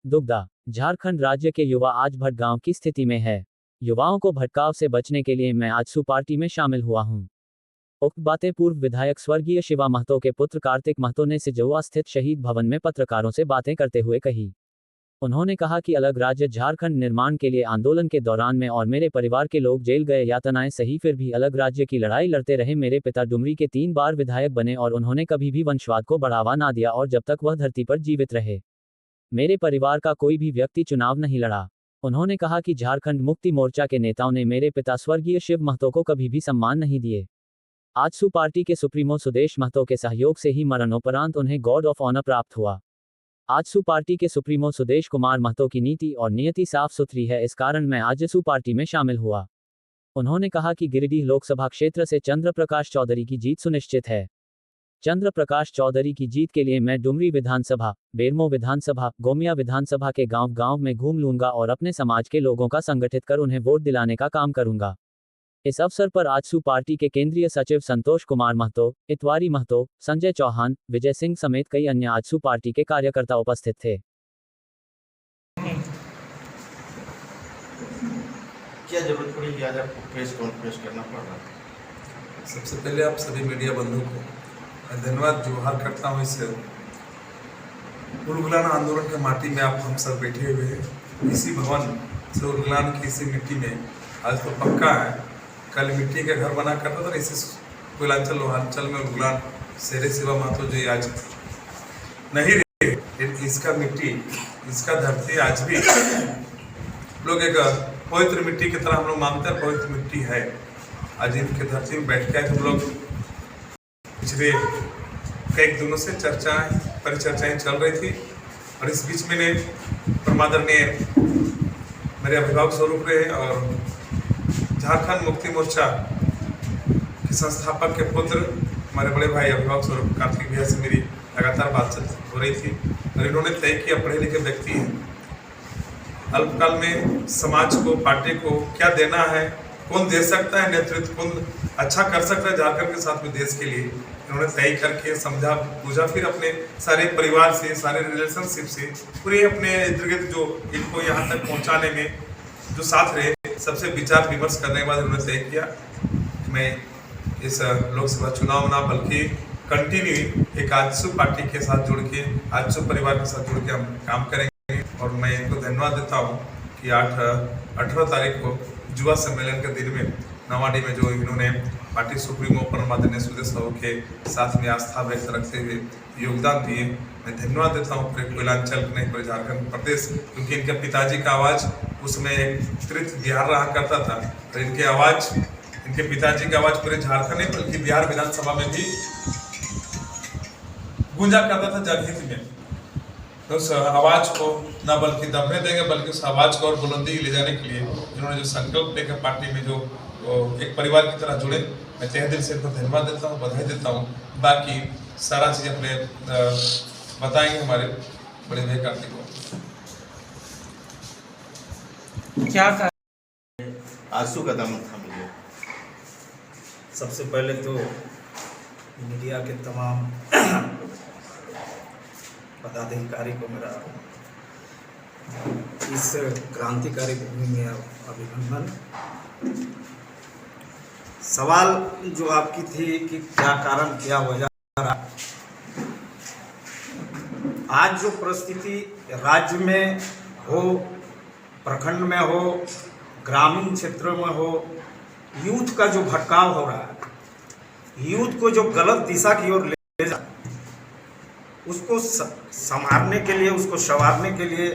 दुग्धा। झारखंड राज्य के युवा आज भटगांव की स्थिति में है। युवाओं को भटकाव से बचने के लिए मैं आजसू पार्टी में शामिल हुआ हूं। उक्त बातें पूर्व विधायक स्वर्गीय शिवा महतो के पुत्र कार्तिक महतो ने सिजौआ स्थित शहीद भवन में पत्रकारों से बातें करते हुए कही। उन्होंने कहा कि अलग राज्य झारखंड निर्माण के लिए आंदोलन के दौरान मैं और मेरे परिवार के लोग जेल गए, यातनाएं सही, फिर भी अलग राज्य की लड़ाई लड़ते रहे। मेरे पिता डुमरी के 3 बार विधायक बने और उन्होंने कभी भी वंशवाद को बढ़ावा ना दिया और जब तक वह धरती पर जीवित रहे मेरे परिवार का कोई भी व्यक्ति चुनाव नहीं लड़ा। उन्होंने कहा कि झारखंड मुक्ति मोर्चा के नेताओं ने मेरे पिता स्वर्गीय शिव महतो को कभी भी सम्मान नहीं दिए। आजसू पार्टी के सुप्रीमो सुदेश महतो के सहयोग से ही मरणोपरांत उन्हें गॉर्ड ऑफ ऑनर प्राप्त हुआ। आजसू पार्टी के सुप्रीमो सुदेश कुमार महतो की नीति और नियति साफ सुथरी है, इस कारण मैं आजसू पार्टी में शामिल हुआ। उन्होंने कहा कि गिरिडीह लोकसभा क्षेत्र से चंद्र प्रकाश चौधरी की जीत सुनिश्चित है। चंद्र प्रकाश चौधरी की जीत के लिए मैं डुमरी विधानसभा, बेरमो विधानसभा, गोमिया विधानसभा के गांव-गांव में घूम लूंगा और अपने समाज के लोगों का संगठित कर उन्हें वोट दिलाने का काम करूंगा। इस अवसर पर आजसू पार्टी के केंद्रीय सचिव संतोष कुमार महतो, इतवारी महतो, संजय चौहान, विजय सिंह समेत कई अन्य आजसू पार्टी के कार्यकर्ता उपस्थित थे। क्या जरूरत पड़ी कि आज आपको प्रेस कॉन्फ्रेंस करना पड़ रहा है? सबसे पहले आप सभी मीडिया बंधुओं को धन्यवाद जोहार करता हूँ। इस उलगुलान आंदोलन के माटी में आप हम सब बैठे हुए हैं। इसी भवन से उलगुलान की इसी मिट्टी में आज तो पक्का है, कल मिट्टी का घर बना करता था। इसी कोयलांचल लोहांचल में उलगुलान शेरे शिवा महतो जी आज नहीं रहे। इसका मिट्टी, इसका धरती आज भी लोग एक पवित्र मिट्टी की तरह हम लोग मानते हैं, पवित्र मिट्टी है। आज इनके धरती में बैठ के हम लोग पिछले कई दिनों से परिचर्चाएं चल रही थी और इस बीच में परमादरणीय मेरे अभिभावक स्वरूप रहे और झारखंड मुक्ति मोर्चा के संस्थापक के पुत्र हमारे बड़े भाई अभिभावक स्वरूप कार्तिक भैया से मेरी लगातार बातचीत हो रही थी और इन्होंने तय किया, पढ़े लिखे व्यक्ति हैं, अल्पकाल में समाज को, पार्टी को क्या देना है, कौन दे सकता है नेतृत्व, कौन अच्छा कर सकता है झारखंड के साथ में देश के लिए, इन्होंने तय करके समझा बुझा। फिर अपने सारे परिवार से, सारे रिलेशनशिप से, पूरे अपने इर्द गिर्द जो इनको यहाँ तक पहुँचाने में जो साथ रहे, सबसे विचार विमर्श करने के बाद उन्होंने तय किया कि मैं इस लोकसभा चुनाव ना बल्कि कंटिन्यू एक आजसू पार्टी के साथ जुड़ के, आजसू परिवार के साथ जुड़ के हम काम करेंगे। और मैं इनको धन्यवाद देता हूँ कि 18 तारीख को युवा सम्मेलन के दिन में नवाडी में जो इन्होंने पार्टी सुप्रीमो परमादरणीय सुदेश बाबू के साथ में आस्था व्यक्त रखते हुए योगदान दिए, मैं धन्यवाद देता हूँ पूरे कोयलांचल नहीं, पूरे झारखंड प्रदेश, क्योंकि इनके पिताजी का आवाज़ उसमें एक तीर्थ बिहार रहा करता था और इनके आवाज़, इनके पिताजी की आवाज़ पूरे झारखंड नहीं बल्कि बिहार विधानसभा में भी गूंजा करता था जनहित में। तो उस आवाज़ को न बल्कि दबने देंगे बल्कि उस आवाज़ को और बुलंदी ले जाने के लिए इन्होंने जो संकल्प लेकर पार्टी में जो एक परिवार की तरह जुड़े, मैं तहे दिल से इनको धन्यवाद देता हूँ, बधाई देता हूँ। बाकी सारा चीज़ अपने बताएंगे हमारे बड़े भाई कार्तिक को। क्या आजसू का दामन थाम लिया। सबसे पहले तो मीडिया के तमाम पदाधिकारी को मेरा इस क्रांतिकारी भूमि में अभिनंदन। सवाल जो आपकी थी कि क्या कारण, क्या वजह रहा, आज जो परिस्थिति राज्य में हो, प्रखंड में हो, ग्रामीण क्षेत्रों में हो, यूथ का जो भटकाव हो रहा है, यूथ को जो गलत दिशा की ओर ले जा, उसको संवारने के लिए, उसको संवारने के लिए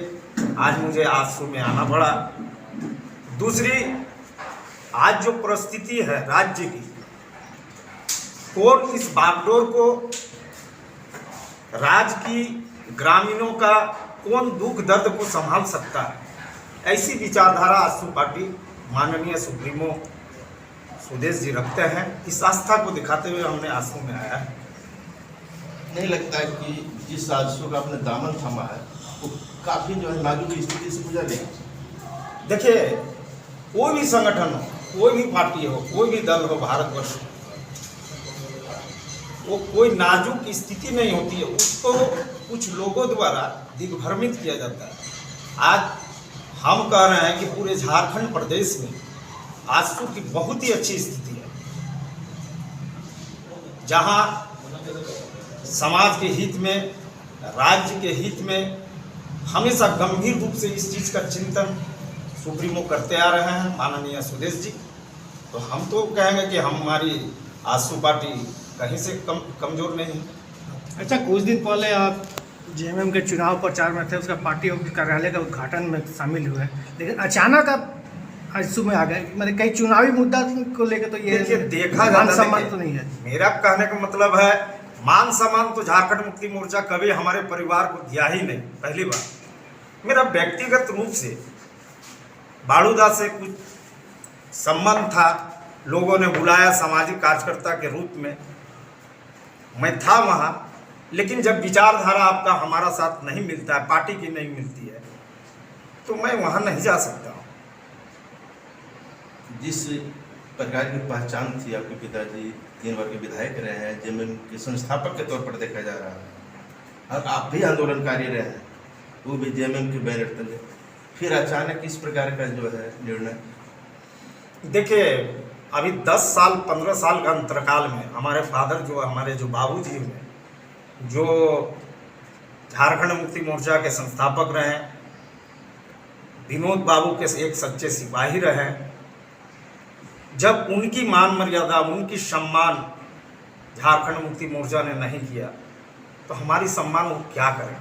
आज मुझे आजसू में आना पड़ा। दूसरी, आज जो परिस्थिति है राज्य की, कौन इस बागडोर को, राज्य की ग्रामीणों का कौन दुख दर्द को संभाल सकता है, ऐसी विचारधारा आजसू पार्टी माननीय सुप्रीमो सुदेश जी रखते हैं। इस आस्था को दिखाते हुए हमने आजसू में आया है। नहीं लगता है कि जिस आजसू का आपने दामन थामा है वो काफ़ी जो है नाजुक स्थिति से गुजर रही है? देखिए, कोई भी संगठन हो, कोई भी पार्टी हो, कोई भी दल हो भारतवर्ष, वो कोई नाजुक स्थिति नहीं होती है, उसको कुछ लोगों द्वारा दिग्भ्रमित किया जाता है। आज हम कह रहे हैं कि पूरे झारखंड प्रदेश में आजसू की बहुत ही अच्छी स्थिति है, जहां समाज के हित में, राज्य के हित में हमेशा गंभीर रूप से इस चीज़ का चिंतन सुप्रीमो करते आ रहे हैं माननीय सुदेश जी। तो हम तो कहेंगे कि हमारी आजसू पार्टी कहीं से कमजोर नहीं है। अच्छा, कुछ दिन पहले आप जेएमएम के चुनाव प्रचार में थे, उसका पार्टी कार्यालय का उद्घाटन में शामिल हुए, लेकिन अचानक आप आजसू में आ गए। मतलब कई चुनावी मुद्दा को लेकर तो ये देखा मान सम्मान तो नहीं है। मेरा कहने का मतलब है मान सम्मान तो झारखंड मुक्ति मोर्चा कभी हमारे परिवार को दिया ही नहीं। पहली बात, मेरा व्यक्तिगत रूप से बाड़ूदा से कुछ संबंध था, लोगों ने बुलाया सामाजिक कार्यकर्ता के रूप में, मैं था वहाँ, लेकिन जब विचारधारा आपका हमारा साथ नहीं मिलता है, पार्टी की नहीं मिलती है, तो मैं वहाँ नहीं जा सकता हूँ। जिस प्रकार की पहचान थी आपके पिताजी 3 बार के विधायक रहे हैं, जेएमएम के संस्थापक के तौर पर देखा जा रहा है, और आप भी आंदोलनकारी रहे हैं, वो भी जेएमएम के बैनर तले, फिर अचानक इस प्रकार का जो है निर्णय? देखिए, अभी 10 साल 15 साल का अंतरकाल में हमारे फादर जो हमारे जो बाबूजी हैं, जो झारखंड मुक्ति मोर्चा के संस्थापक रहे, विनोद बाबू के एक सच्चे सिपाही रहे, जब उनकी मान मर्यादा, उनकी सम्मान झारखंड मुक्ति मोर्चा ने नहीं किया, तो हमारी सम्मान वो क्या करें?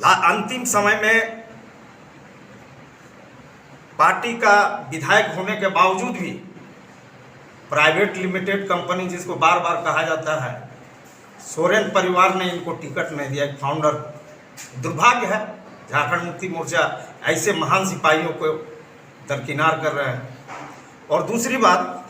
अंतिम समय में पार्टी का विधायक होने के बावजूद भी प्राइवेट लिमिटेड कंपनी, जिसको बार बार कहा जाता है, सोरेन परिवार ने इनको टिकट नहीं दिया। एक फाउंडर, दुर्भाग्य है, झारखंड मुक्ति मोर्चा ऐसे महान सिपाहियों को दरकिनार कर रहे हैं। और दूसरी बात,